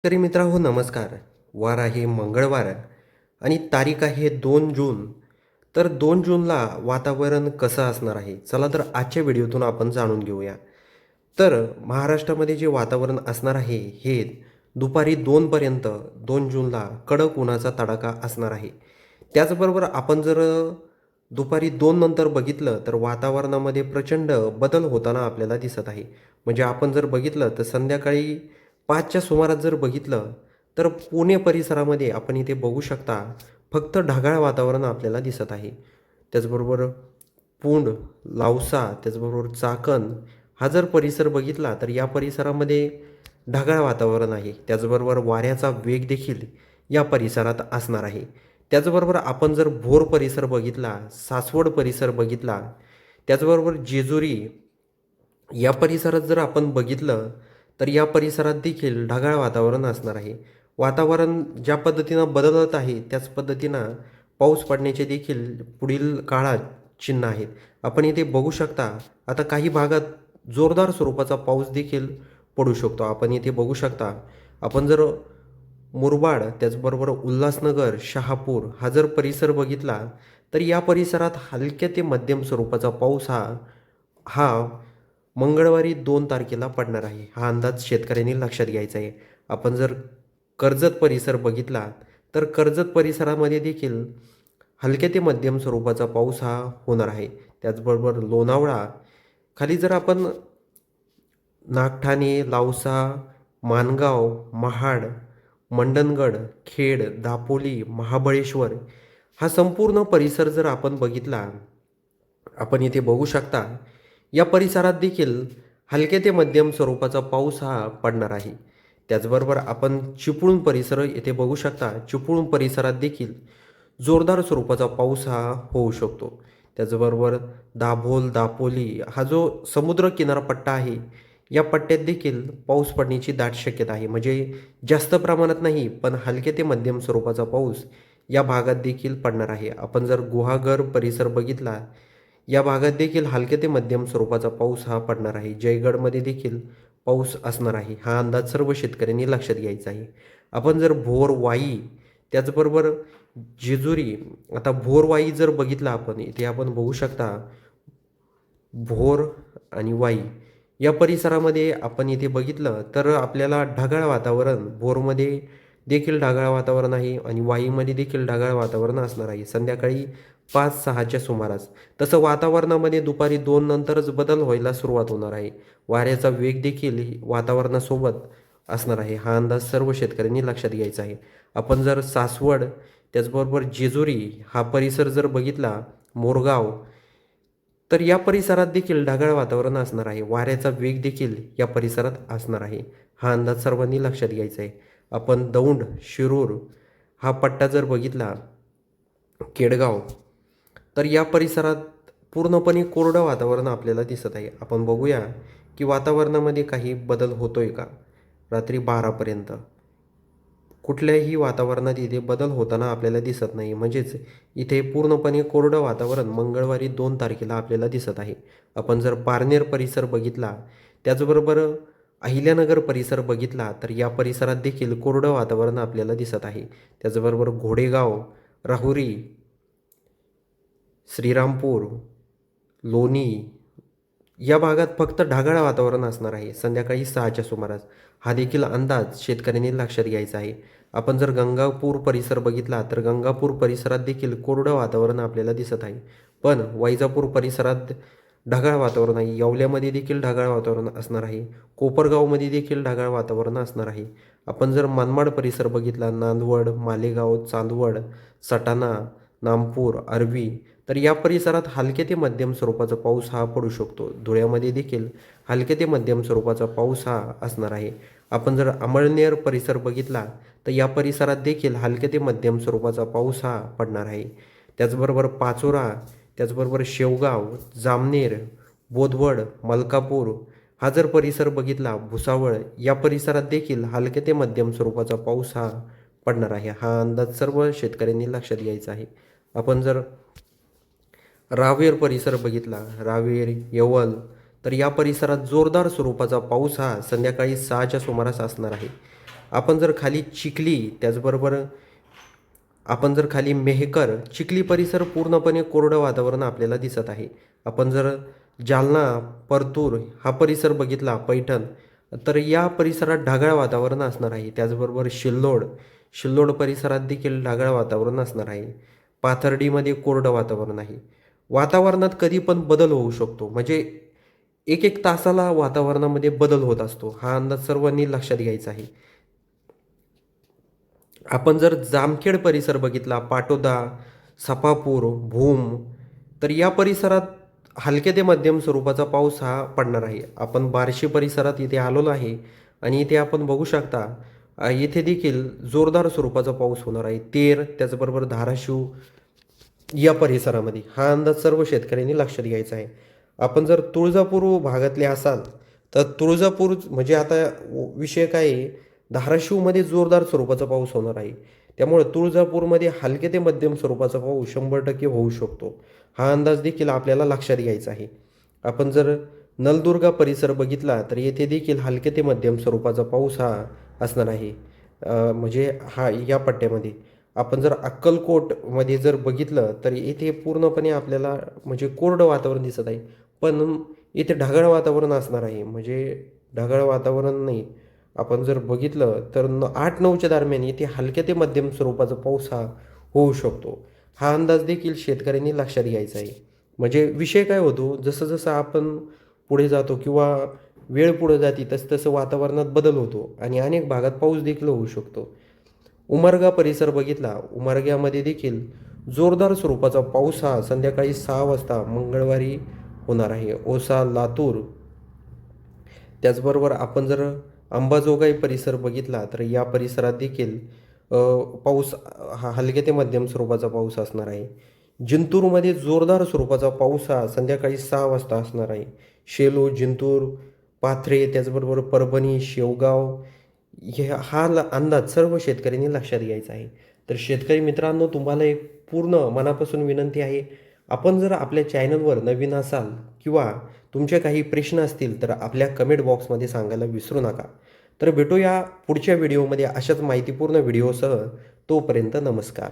तरी मित्रांनो नमस्कार. वार आहे मंगळवार आणि तारीख आहे 2 जून. तर 2 जूनला वातावरण कसं असणार आहे? चला तर आजच्या व्हिडिओतून आपण जाणून घेऊया. तर महाराष्ट्रामध्ये जे वातावरण असणार आहे हे दुपारी 2 पर्यंत 2 जूनला कडक उन्हाचा तडाखा असणार आहे. त्याचबरोबर आपण जर दुपारी 2 नंतर बघितलं तर वातावरणामध्ये प्रचंड बदल होताना आपल्याला दिसत आहे. म्हणजे आपण जर बघितलं तर संध्याकाळी 5च्या सुमारास जर बघितलं तर पुणे परिसरामध्ये आपण इथे बघू शकता फक्त ढगाळ वातावरण आपल्याला दिसत आहे. त्याचबरोबर पुंड, लावसा, त्याचबरोबर चाकण हा जर परिसर बघितला तर या परिसरामध्ये ढगाळ वातावरण आहे. त्याचबरोबर वाऱ्याचा वेग देखील या परिसरात असणार आहे. त्याचबरोबर आपण जर भोर परिसर बघितला, सासवड परिसर बघितला, त्याचबरोबर जेजुरी या परिसरात जर आपण बघितलं तर या परिसरात देखील ढगाळ वातावरण असणार आहे. वातावरण ज्या पद्धतीनं बदलत आहे त्याच पद्धतीनं पाऊस पडण्याचे देखील पुढील काळात चिन्ह आहेत. आपण इथे बघू शकता आता काही भागात जोरदार स्वरूपाचा पाऊस देखील पडू शकतो. आपण इथे बघू शकता आपण जर मुरबाड त्याचबरोबर उल्हासनगर, शहापूर हा जर परिसर बघितला तर या परिसरात हलक्या ते मध्यम स्वरूपाचा पाऊस हा हा मंगळवारी 2 तारखेला पडणार आहे. हा अंदाज शेतकऱ्यांनी लक्षात घ्यायचा आहे. आपण जर कर्जत परिसर बघितला तर कर्जत परिसरामध्ये देखील हलक्या ते मध्यम स्वरूपाचा पाऊस हा होणार आहे. त्याचबरोबर लोणावळा खाली जर आपण नागठाणे, लावसा, माणगाव, महाड, मंडणगड, खेड, दापोली, महाबळेश्वर हा संपूर्ण परिसर जर आपण बघितला, आपण इथे बघू शकता या परिसरात देखील हलके ते मध्यम स्वरूपाचा पाऊस हा पडणार आहे. त्याचबरोबर आपण चिपळूण परिसर येथे बघू शकता. चिपळूण परिसरात देखील जोरदार स्वरूपाचा पाऊस हा होऊ शकतो. त्याचबरोबर दाभोल, दापोली हा जो समुद्र किनारपट्टा आहे या पट्ट्यात देखील पाऊस पडण्याची दाट शक्यता आहे. म्हणजे जास्त प्रमाणात नाही पण हलके ते मध्यम स्वरूपाचा पाऊस या भागात देखील पडणार आहे. आपण जर गुहागर परिसर बघितला या भागात देखील हलके ते मध्यम स्वरूपाचा पाऊस हा पडणार आहे. जयगडमध्ये देखील पाऊस असणार आहे. हा अंदाज सर्व शेतकऱ्यांनी लक्षात घ्यायचा आहे. आपण जर भोर, वाई त्याचबरोबर जेजुरी आता भोर वाई जर बघितला आपण इथे आपण बघू शकता भोर आणि वाई या परिसरामध्ये आपण इथे बघितलं तर आपल्याला ढगाळ वातावरण भोरमध्ये देखील ढगाळ वातावरण आहे आणि वाईमध्ये देखील ढगाळ वातावरण असणार आहे संध्याकाळी 5-6च्या सुमारास. तसं वातावरणामध्ये दुपारी 2 नंतरच बदल व्हायला सुरुवात होणार आहे. वाऱ्याचा वेग देखील वातावरणासोबत असणार आहे. हा अंदाज सर्व शेतकऱ्यांनी लक्षात घ्यायचा आहे. आपण जर सासवड त्याचबरोबर जेजुरी हा परिसर जर बघितला, मोरगाव तर या परिसरात देखील ढगाळ वातावरण असणार आहे. वाऱ्याचा वेग देखील या परिसरात असणार आहे. हा अंदाज सर्वांनी लक्षात घ्यायचा आहे. आपण दौंड, शिरूर हा पट्टा जर बघितला, केडगाव तर या परिसरात पूर्णपणे कोरडं वातावरण आपल्याला दिसत आहे. आपण बघूया की वातावरणामध्ये काही बदल होतोय का? रात्री 12पर्यंत कुठल्याही वातावरणात इथे बदल होताना आपल्याला दिसत नाही. म्हणजेच इथे पूर्णपणे कोरडं वातावरण मंगळवारी 2 तारखेला आपल्याला दिसत आहे. आपण जर पारनेर परिसर बघितला, त्याचबरोबर अहिल्यानगर परिसर बघितला तर या परिसरात देखील कोरडं वातावरण आपल्याला दिसत आहे. त्याचबरोबर घोडेगाव, राहुरी, श्रीरामपूर, लोणी या भागात फक्त ढगाळ वातावरण असणार आहे संध्याकाळी 6च्या सुमारास. हा देखील अंदाज शेतकऱ्यांनी लक्षात घ्यायचा आहे. आपण जर गंगापूर परिसर बघितला तर गंगापूर परिसरात देखील कोरडं वातावरण आपल्याला दिसत आहे. पण वैजापूर परिसरात ढगाळ वातावरण आहे. येवल्यामध्ये देखील ढगाळ वातावरण असणार आहे. कोपरगावमध्ये देखील ढगाळ वातावरण असणार आहे. आपण जर मनमाड परिसर बघितला, नांदवड, मालेगाव, चांदवड, सटाणा, नामपूर, आर्वी तर या परिसरात हलके ते मध्यम स्वरूपाचा पाऊस हा पडू शकतो. धुळ्यामध्ये देखील हलके ते मध्यम स्वरूपाचा पाऊस हा असणार आहे. आपण जर अमळनेर परिसर बघितला तर या परिसरात देखील हलके ते मध्यम स्वरूपाचा पाऊस हा पडणार आहे. त्याचबरोबर पाचोरा, त्याचबरोबर शेवगाव, जामनेर, बोदवड, मलकापूर हा जर परिसर बघितला, भुसावळ या परिसरात देखील हलके ते मध्यम स्वरूपाचा पाऊस हा पडणार आहे. हा अंदाज सर्व शेतकऱ्यांनी लक्षात घ्यायचा आहे. आपण जर रावेर परिसर बघितला, रावेर, येवल तर या परिसरात जोरदार स्वरूपाचा पाऊस हा संध्याकाळी 6च्या सुमारास असणार आहे. आपण जर खाली चिखली, त्याचबरोबर आपण जर खाली मेहकर, चिखली परिसर पूर्णपणे कोरडं वातावरण आपल्याला दिसत आहे. आपण जर जालना, परतूर हा परिसर बघितला, पैठण, तर या परिसरात ढगाळ वातावरण असणार आहे. त्याचबरोबर सिल्लोड परिसरात देखील ढगाळ वातावरण असणार आहे. पाथर्डीमध्ये कोरडं वातावरण आहे. वातावरणात कधी पण बदल होऊ शकतो. म्हणजे एक एक तासाला वातावरणामध्ये बदल होत असतो. हा अंदाज सर्वांनी लक्षात घ्यायचा आहे. आपण जर जामखेड परिसर बघितला, पाटोदा, सपापूर, भूम, तर या परिसरात हलक्या ते मध्यम स्वरूपाचा पाऊस हा पडणार आहे. आपण बार्शी परिसरात इथे आलेलो आहे आणि इथे आपण बघू शकता येथे देखील जोरदार स्वरूपाचा पाऊस होणार आहे. तेर, त्याचबरोबर धाराशिव या परिसरामध्ये हा अंदाज सर्व शेतकऱ्यांनी लक्षात घ्यायचा आहे. आपण जर तुळजापूर भागातले असाल, तर तुळजापूर म्हणजे आता विषय काय आहे, धाराशिवमध्ये जोरदार स्वरूपाचा पाऊस होणार आहे. त्यामुळे तुळजापूरमध्ये हलके ते मध्यम स्वरूपाचा पाऊस 100% होऊ शकतो. हा अंदाज देखील आपल्याला लक्षात घ्यायचा आहे. आपण जर नलदुर्गा परिसर बघितला, तर येथे देखील हलके ते मध्यम स्वरूपाचा पाऊस हा असणार आहे. म्हणजे हा या पट्ट्यामध्ये आपण जर अक्कलकोटमध्ये जर बघितलं, तर इथे पूर्णपणे आपल्याला म्हणजे कोरडं वातावरण दिसत आहे. पण इथे ढगाळ वातावरण असणार आहे. म्हणजे ढगाळ वातावरण नाही. आपण जर बघितलं तर 8-9च्या दरम्यान इथे हलक्या ते मध्यम स्वरूपाचा पाऊस हा होऊ शकतो. हा अंदाज देखील शेतकऱ्यांनी लक्षात घ्यायचा आहे. म्हणजे विषय काय होतो, जसं-जसं आपण पुढे जातो किंवा वेळ पुढे जाते, तसं-तसं वातावरणात बदल होतो आणि अनेक भागात पाऊस देखील होऊ शकतो. उमरगा परिसर बघितला, उमरग्यामध्ये देखील जोरदार स्वरूपाचा पाऊस हा संध्याकाळी 6 वाजता मंगळवारी होणार आहे. औसा, लातूर, त्याचबरोबर आपण जर अंबाजोगाई परिसर बघितला, तर या परिसरात देखील पाऊस हा हलक्या ते मध्यम स्वरूपाचा पाऊस असणार आहे. जिंतूरमध्ये जोरदार स्वरूपाचा पाऊस हा संध्याकाळी 6 वाजता असणार आहे. शेलू, जिंतूर, पाथरे, त्याचबरोबर परभणी, शेवगाव हा अंदाज सर्व शेतकऱ्यांनी लक्षात घ्यायचा आहे. तर शेतकरी मित्रांनो, तुम्हाला एक पूर्ण मनापासून विनंती आहे, आपण जर आपल्या चॅनलवर नवीन असाल किंवा तुमचे काही प्रश्न असतील, तर आपल्या कमेंट बॉक्समध्ये सांगायला विसरू नका. तर भेटूया पुढच्या व्हिडिओमध्ये अशाच माहितीपूर्ण व्हिडिओसह. तोपर्यंत नमस्कार.